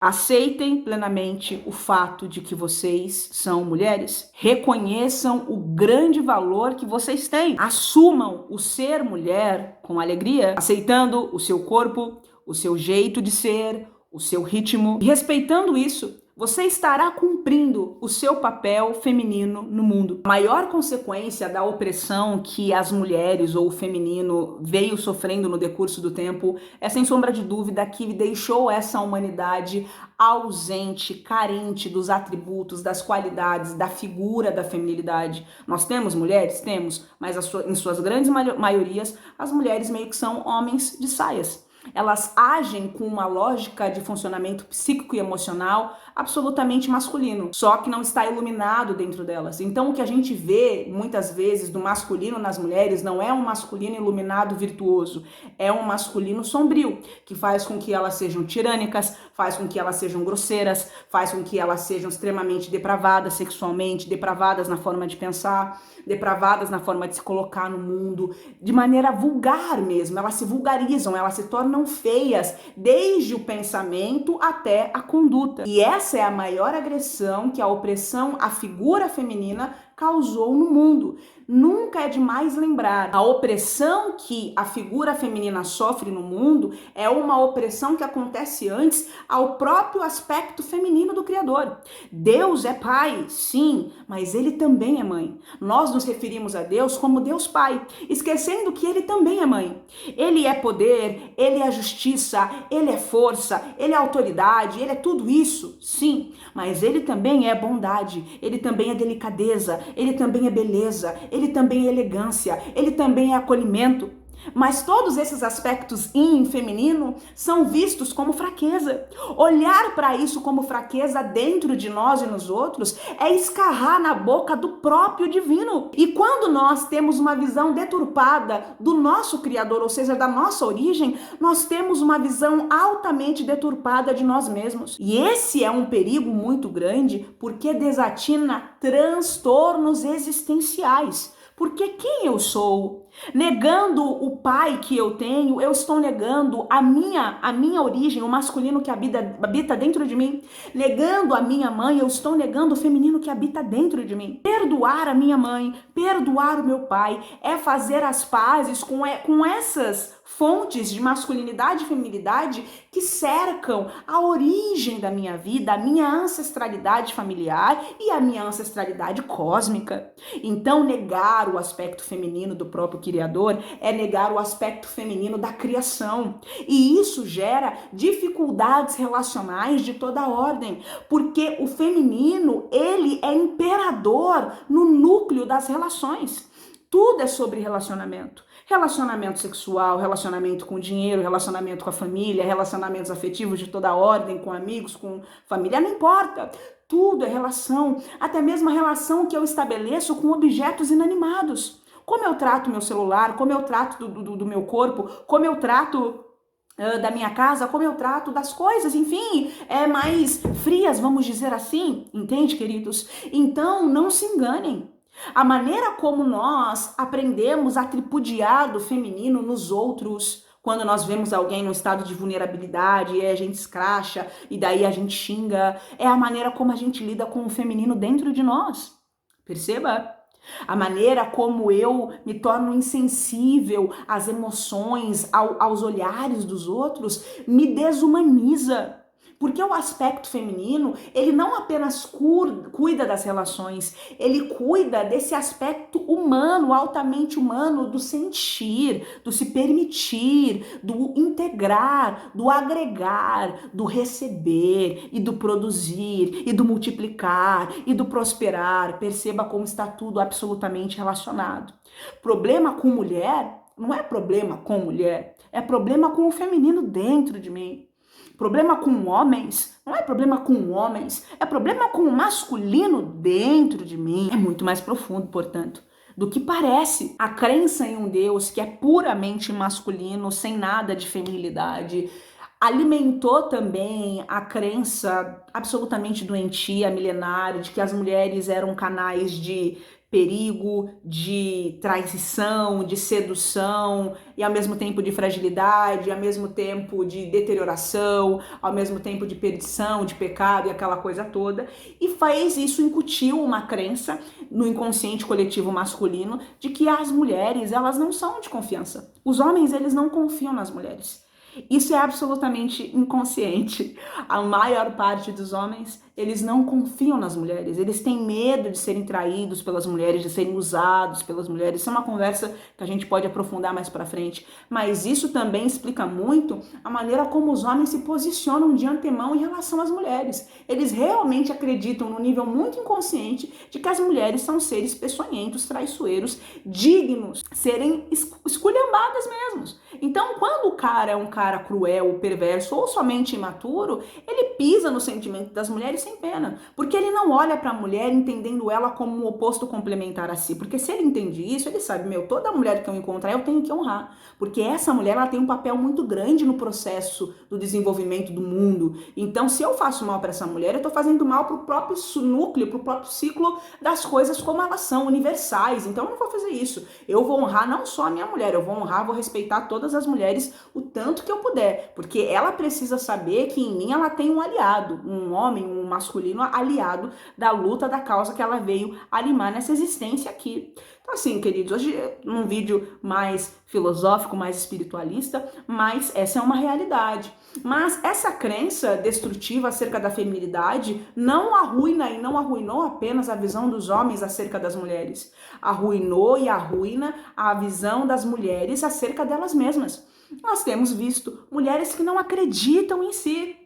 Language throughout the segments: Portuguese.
Aceitem plenamente o fato de que vocês são mulheres. Reconheçam o grande valor que vocês têm. Assumam o ser mulher com alegria, aceitando o seu corpo, o seu jeito de ser, o seu ritmo. E respeitando isso, você estará cumprindo o seu papel feminino no mundo. A maior consequência da opressão que as mulheres ou o feminino veio sofrendo no decurso do tempo é, sem sombra de dúvida, que deixou essa humanidade ausente, carente dos atributos, das qualidades, da figura da feminilidade. Nós temos mulheres? Temos, mas em suas grandes maiorias, as mulheres meio que são homens de saias. Elas agem com uma lógica de funcionamento psíquico e emocional absolutamente masculino, só que não está iluminado dentro delas. Então o que a gente vê muitas vezes do masculino nas mulheres não é um masculino iluminado virtuoso, é um masculino sombrio, que faz com que elas sejam tirânicas, faz com que elas sejam grosseiras, faz com que elas sejam extremamente depravadas sexualmente, depravadas na forma de pensar, depravadas na forma de se colocar no mundo, de maneira vulgar mesmo. Elas se vulgarizam, elas se tornam feias, desde o pensamento até a conduta. E essa é a maior agressão que a opressão à figura feminina causou no mundo. Nunca é demais lembrar, a opressão que a figura feminina sofre no mundo é uma opressão que acontece antes ao próprio aspecto feminino do Criador. Deus é pai, sim, mas ele também é mãe. Nós nos referimos a Deus como Deus Pai, esquecendo que ele também é mãe. Ele é poder, ele é justiça, ele é força, ele é autoridade, ele é tudo isso, sim, mas ele também é bondade, ele também é delicadeza, ele também é beleza, ele também é elegância, ele também é acolhimento. Mas todos esses aspectos yin feminino são vistos como fraqueza. Olhar para isso como fraqueza dentro de nós e nos outros é escarrar na boca do próprio divino. E quando nós temos uma visão deturpada do nosso Criador, ou seja, da nossa origem, nós temos uma visão altamente deturpada de nós mesmos. E esse é um perigo muito grande porque desatina transtornos existenciais. Porque quem eu sou? Negando o pai que eu tenho, eu estou negando a minha origem, o masculino que habita dentro de mim. Negando a minha mãe, eu estou negando o feminino que habita dentro de mim. Perdoar a minha mãe, perdoar o meu pai, é fazer as pazes com essas fontes de masculinidade e feminilidade que cercam a origem da minha vida, a minha ancestralidade familiar e a minha ancestralidade cósmica. Então, negar o aspecto feminino do próprio Criador é negar o aspecto feminino da criação. E isso gera dificuldades relacionais de toda ordem, porque o feminino, ele é imperador no núcleo das relações. Tudo é sobre relacionamento. Relacionamento sexual, relacionamento com dinheiro, relacionamento com a família, relacionamentos afetivos de toda ordem, com amigos, com família, não importa. Tudo é relação, até mesmo a relação que eu estabeleço com objetos inanimados. Como eu trato meu celular, como eu trato do meu corpo, como eu trato da minha casa, como eu trato das coisas, enfim, mais frias, vamos dizer assim, entende, queridos? Então, não se enganem. A maneira como nós aprendemos a tripudiar do feminino nos outros, quando nós vemos alguém num estado de vulnerabilidade, e a gente escracha, e daí a gente xinga, é a maneira como a gente lida com o feminino dentro de nós. Perceba? A maneira como eu me torno insensível às emoções, aos olhares dos outros, me desumaniza. Porque o aspecto feminino, ele não apenas cuida das relações, ele cuida desse aspecto humano, altamente humano, do sentir, do se permitir, do integrar, do agregar, do receber e do produzir e do multiplicar e do prosperar. Perceba como está tudo absolutamente relacionado. Problema com mulher não é problema com mulher, é problema com o feminino dentro de mim. Problema com homens não é problema com homens, é problema com o masculino dentro de mim. É muito mais profundo, portanto, do que parece. A crença em um Deus que é puramente masculino, sem nada de feminilidade, alimentou também a crença absolutamente doentia, milenária, de que as mulheres eram canais de perigo, de traição, de sedução, e ao mesmo tempo de fragilidade, ao mesmo tempo de deterioração, ao mesmo tempo de perdição, de pecado e aquela coisa toda, e fez isso, incutiu uma crença no inconsciente coletivo masculino de que as mulheres, elas não são de confiança. Os homens, eles não confiam nas mulheres. Isso é absolutamente inconsciente. A maior parte dos homens, eles não confiam nas mulheres, eles têm medo de serem traídos pelas mulheres, de serem usados pelas mulheres. Isso é uma conversa que a gente pode aprofundar mais pra frente, mas isso também explica muito a maneira como os homens se posicionam de antemão em relação às mulheres. Eles realmente acreditam, num nível muito inconsciente, de que as mulheres são seres peçonhentos, traiçoeiros, dignos, serem esculhambadas mesmo. Então, quando o cara é um cara cruel, perverso ou somente imaturo, ele pisa no sentimento das mulheres sem pena, porque ele não olha para a mulher entendendo ela como um oposto complementar a si, porque se ele entende isso, ele sabe, toda mulher que eu encontrar eu tenho que honrar, porque essa mulher, ela tem um papel muito grande no processo do desenvolvimento do mundo. Então, se eu faço mal para essa mulher, eu estou fazendo mal para o próprio núcleo, para o próprio ciclo das coisas como elas são, universais. Então, eu não vou fazer isso. Eu vou honrar não só a minha mulher, eu vou honrar, vou respeitar todas as mulheres o tanto que eu puder, porque ela precisa saber que em mim ela tem um aliado, um homem, um masculino aliado da luta, da causa que ela veio animar nessa existência aqui. Então assim, queridos, hoje num vídeo mais filosófico, mais espiritualista, mas essa é uma realidade. Mas essa crença destrutiva acerca da feminilidade não arruina e não arruinou apenas a visão dos homens acerca das mulheres. Arruinou e arruina a visão das mulheres acerca delas mesmas. Nós temos visto mulheres que não acreditam em si,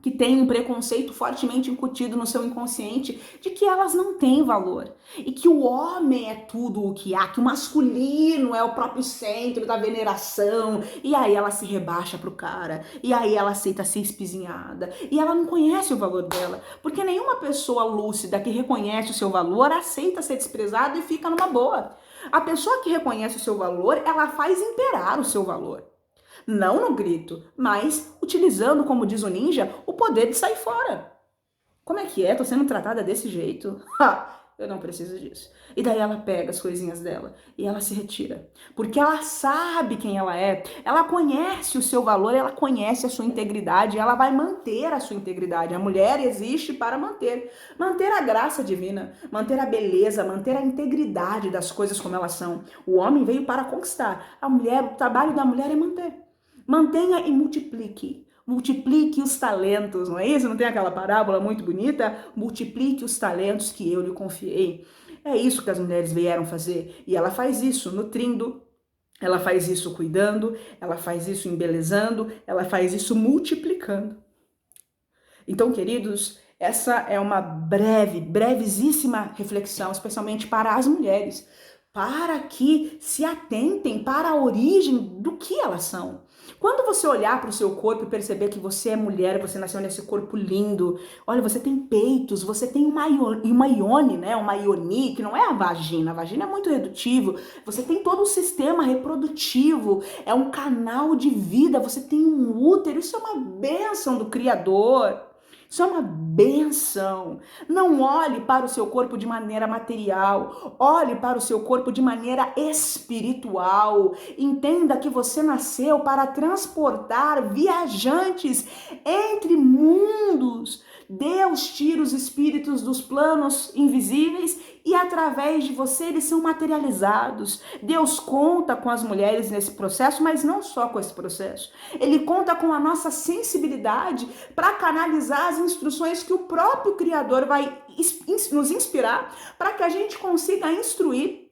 que têm um preconceito fortemente incutido no seu inconsciente de que elas não têm valor e que o homem é tudo o que há, que o masculino é o próprio centro da veneração, e aí ela se rebaixa pro cara, e aí ela aceita ser espizinhada, e ela não conhece o valor dela, porque nenhuma pessoa lúcida que reconhece o seu valor aceita ser desprezada e fica numa boa. A pessoa que reconhece o seu valor, ela faz imperar o seu valor. Não no grito, mas utilizando, como diz o ninja, o poder de sair fora. Como é que é? Tô sendo tratada desse jeito? Eu não preciso disso. E daí ela pega as coisinhas dela e ela se retira. Porque ela sabe quem ela conhece o seu valor, ela conhece a sua integridade, ela vai manter a sua integridade. A mulher existe para manter a graça divina, manter a beleza, manter a integridade das coisas como elas são. O homem veio para conquistar. A mulher, o trabalho da mulher é manter. Mantenha e multiplique. Multiplique os talentos, não é isso? Não tem aquela parábola muito bonita? Multiplique os talentos que eu lhe confiei. É isso que as mulheres vieram fazer. E ela faz isso nutrindo, ela faz isso cuidando, ela faz isso embelezando, ela faz isso multiplicando. Então, queridos, essa é uma brevíssima reflexão, especialmente para as mulheres, para que se atentem para a origem do que elas são. Quando você olhar para o seu corpo e perceber que você é mulher, você nasceu nesse corpo lindo, olha, você tem peitos, você tem uma ione, né? Uma ioni, que não é a vagina é muito redutivo, você tem todo o sistema reprodutivo, é um canal de vida, você tem um útero, isso é uma bênção do Criador. Isso é uma benção. Não olhe para o seu corpo de maneira material. Olhe para o seu corpo de maneira espiritual. Entenda que você nasceu para transportar viajantes entre mundos. Deus tira os espíritos dos planos invisíveis e através de você eles são materializados. Deus conta com as mulheres nesse processo, mas não só com esse processo. Ele conta com a nossa sensibilidade para canalizar as instruções que o próprio Criador vai nos inspirar para que a gente consiga instruir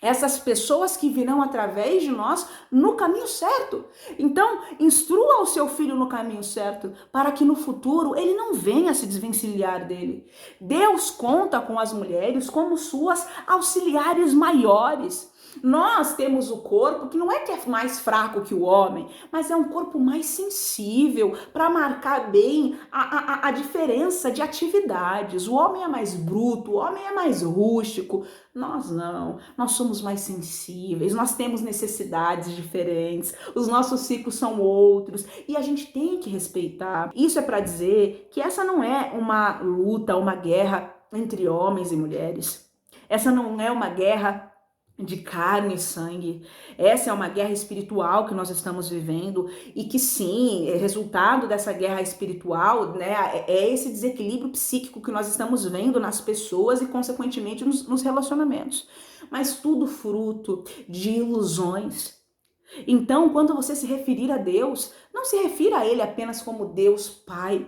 essas pessoas que virão através de nós no caminho certo. Então, instrua o seu filho no caminho certo, para que no futuro ele não venha se desvencilhar dele. Deus conta com as mulheres como suas auxiliares maiores. Nós temos o corpo que não é que é mais fraco que o homem, mas é um corpo mais sensível para marcar bem a diferença de atividades. O homem é mais bruto, o homem é mais rústico. Nós não, nós somos mais sensíveis, nós temos necessidades diferentes, os nossos ciclos são outros e a gente tem que respeitar. Isso é para dizer que essa não é uma luta, uma guerra entre homens e mulheres. Essa não é uma guerra de carne e sangue. Essa é uma guerra espiritual que nós estamos vivendo e que sim, é resultado dessa guerra espiritual, né, é esse desequilíbrio psíquico que nós estamos vendo nas pessoas e consequentemente nos relacionamentos. Mas tudo fruto de ilusões. Então, quando você se referir a Deus, não se refira a Ele apenas como Deus Pai.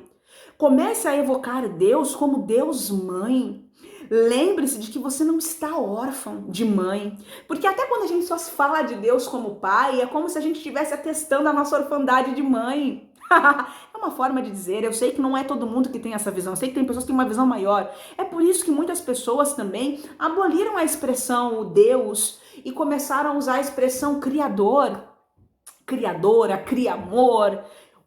Comece a evocar Deus como Deus Mãe. Lembre-se de que você não está órfão de mãe. Porque até quando a gente só se fala de Deus como pai, é como se a gente estivesse atestando a nossa orfandade de mãe. É uma forma de dizer, eu sei que não é todo mundo que tem essa visão, eu sei que tem pessoas que têm uma visão maior. É por isso que muitas pessoas também aboliram a expressão Deus e começaram a usar a expressão Criador, Criadora, Criamor,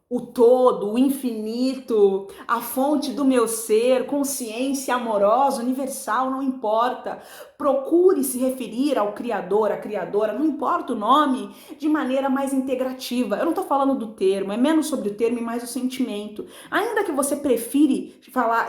o todo, o infinito, a fonte do meu ser, consciência amorosa, universal, não importa. Procure se referir ao Criador, à Criadora, não importa o nome, de maneira mais integrativa. Eu não estou falando do termo, é menos sobre o termo e mais o sentimento. Ainda que você prefire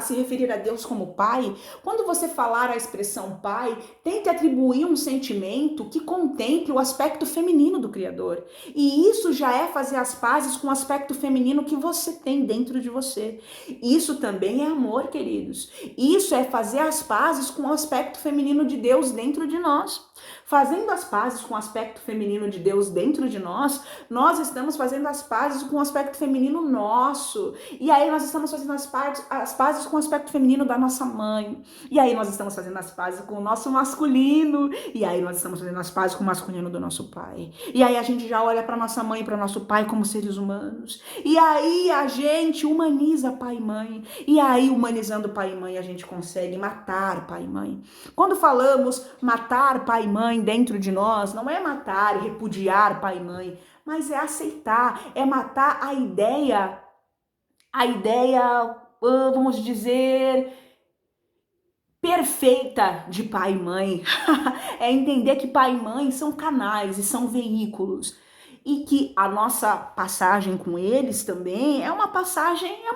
se referir a Deus como Pai, quando você falar a expressão Pai, tente atribuir um sentimento que contemple o aspecto feminino do Criador. E isso já é fazer as pazes com o aspecto feminino que você tem dentro de você. Isso também é amor, queridos. Isso é fazer as pazes com o aspecto feminino de Deus dentro de nós. Fazendo as pazes com o aspecto feminino de Deus dentro de nós, nós estamos fazendo as pazes com o aspecto feminino nosso. E aí nós estamos fazendo as pazes com o aspecto feminino da nossa mãe. E aí nós estamos fazendo as pazes com o nosso masculino. E aí nós estamos fazendo as pazes com o masculino do nosso pai. E aí a gente já olha para nossa mãe e para nosso pai como seres humanos. E aí a gente humaniza pai e mãe. E aí, humanizando pai e mãe, a gente consegue matar pai e mãe. Quando falamos matar pai e mãe dentro de nós, não é matar e repudiar pai e mãe, mas é aceitar, é matar a ideia, vamos dizer, perfeita de pai e mãe. É entender que pai e mãe são canais e são veículos. E que a nossa passagem com eles também é uma passagem, é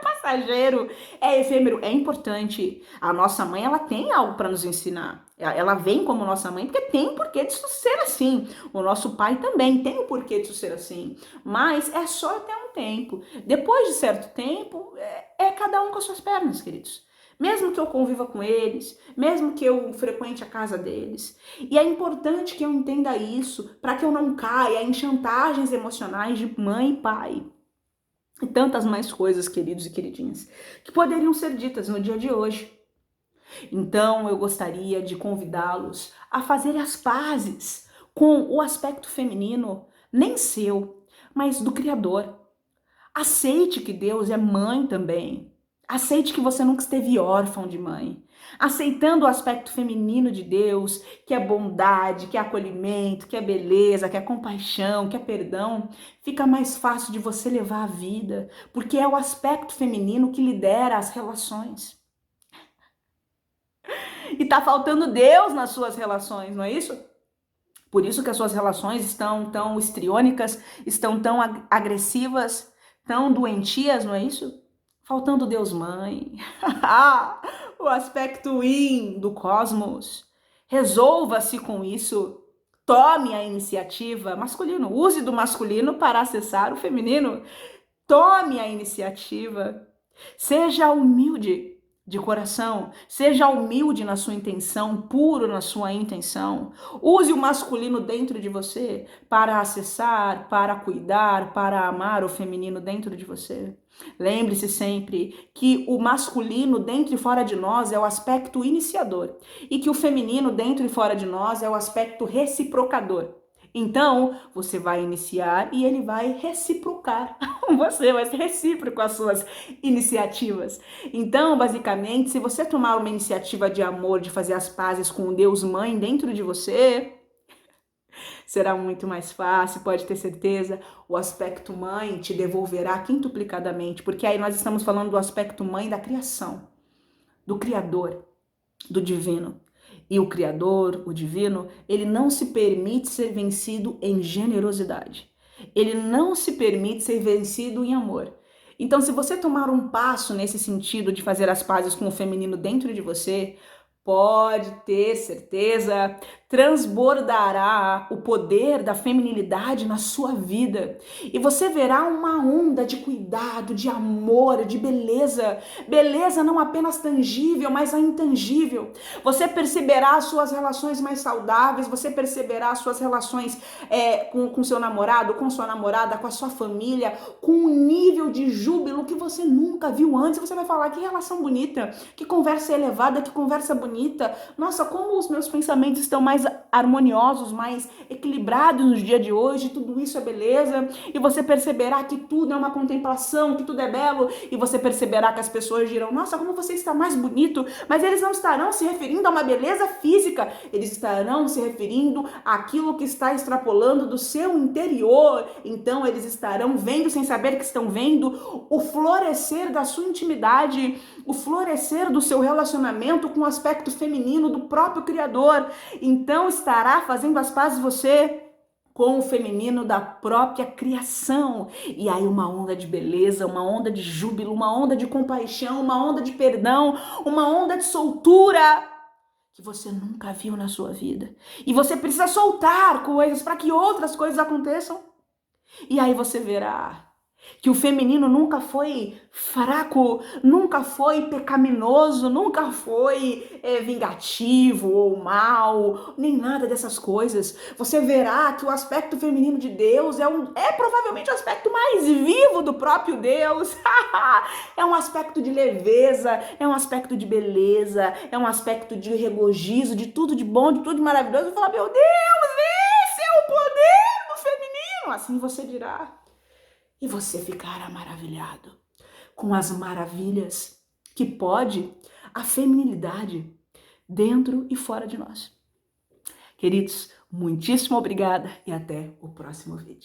passageiro, é efêmero, é importante. A nossa mãe, ela tem algo para nos ensinar. Ela vem como nossa mãe porque tem um porquê disso ser assim. O nosso pai também tem um porquê disso ser assim. Mas é só até um tempo. Depois de certo tempo, é cada um com as suas pernas, queridos. Mesmo que eu conviva com eles, mesmo que eu frequente a casa deles. E é importante que eu entenda isso para que eu não caia em chantagens emocionais de mãe e pai. E tantas mais coisas, queridos e queridinhas, que poderiam ser ditas no dia de hoje. Então, eu gostaria de convidá-los a fazer as pazes com o aspecto feminino, nem seu, mas do Criador. Aceite que Deus é mãe também. Aceite que você nunca esteve órfão de mãe. Aceitando o aspecto feminino de Deus, que é bondade, que é acolhimento, que é beleza, que é compaixão, que é perdão, fica mais fácil de você levar a vida, porque é o aspecto feminino que lidera as relações. E tá faltando Deus nas suas relações, não é isso? Por isso que as suas relações estão tão histriônicas, estão tão agressivas, tão doentias, não é isso? Faltando Deus Mãe. O aspecto yin do cosmos. Resolva-se com isso. Tome a iniciativa. Masculino. Use do masculino para acessar o feminino. Tome a iniciativa. Seja humilde de coração, seja humilde na sua intenção, puro na sua intenção. Use o masculino dentro de você para acessar, para cuidar, para amar o feminino dentro de você. Lembre-se sempre que o masculino dentro e fora de nós é o aspecto iniciador e que o feminino dentro e fora de nós é o aspecto reciprocador. Então, você vai iniciar e ele vai reciprocar. Você vai ser recíproco às suas iniciativas. Então, basicamente, se você tomar uma iniciativa de amor, de fazer as pazes com o Deus Mãe dentro de você, será muito mais fácil, pode ter certeza. O aspecto mãe te devolverá quintuplicadamente, porque aí nós estamos falando do aspecto mãe da criação, do Criador, do divino. E o Criador, o divino, ele não se permite ser vencido em generosidade. Ele não se permite ser vencido em amor. Então, se você tomar um passo nesse sentido de fazer as pazes com o feminino dentro de você, pode ter certeza, transbordará o poder da feminilidade na sua vida. E você verá uma onda de cuidado, de amor, de beleza. Beleza não apenas tangível, mas a intangível. Você perceberá as suas relações mais saudáveis, você perceberá as suas relações com seu namorado, com sua namorada, com a sua família, com um nível de júbilo que você nunca viu antes. Você vai falar, que relação bonita, que conversa elevada, que conversa bonita. Nossa, como os meus pensamentos estão mais harmoniosos, mais equilibrados nos dias de hoje, tudo isso é beleza. E você perceberá que tudo é uma contemplação, que tudo é belo, e você perceberá que as pessoas dirão, nossa, como você está mais bonito, mas eles não estarão se referindo a uma beleza física, eles estarão se referindo àquilo que está extrapolando do seu interior. Então eles estarão vendo, sem saber que estão vendo, o florescer da sua intimidade, o florescer do seu relacionamento com o aspecto feminino do próprio Criador. Então estará fazendo as pazes você com o feminino da própria criação. E aí uma onda de beleza, uma onda de júbilo, uma onda de compaixão, uma onda de perdão, uma onda de soltura que você nunca viu na sua vida. E você precisa soltar coisas para que outras coisas aconteçam. E aí você verá que o feminino nunca foi fraco, nunca foi pecaminoso, nunca foi vingativo ou mal, nem nada dessas coisas. Você verá que o aspecto feminino de Deus é provavelmente o aspecto mais vivo do próprio Deus. É um aspecto de leveza, é um aspecto de beleza, é um aspecto de regozijo, de tudo de bom, de tudo de maravilhoso. Eu vou falar, meu Deus, esse é o poder do feminino. Assim você dirá. E você ficará maravilhado com as maravilhas que pode a feminilidade dentro e fora de nós. Queridos, muitíssimo obrigada e até o próximo vídeo.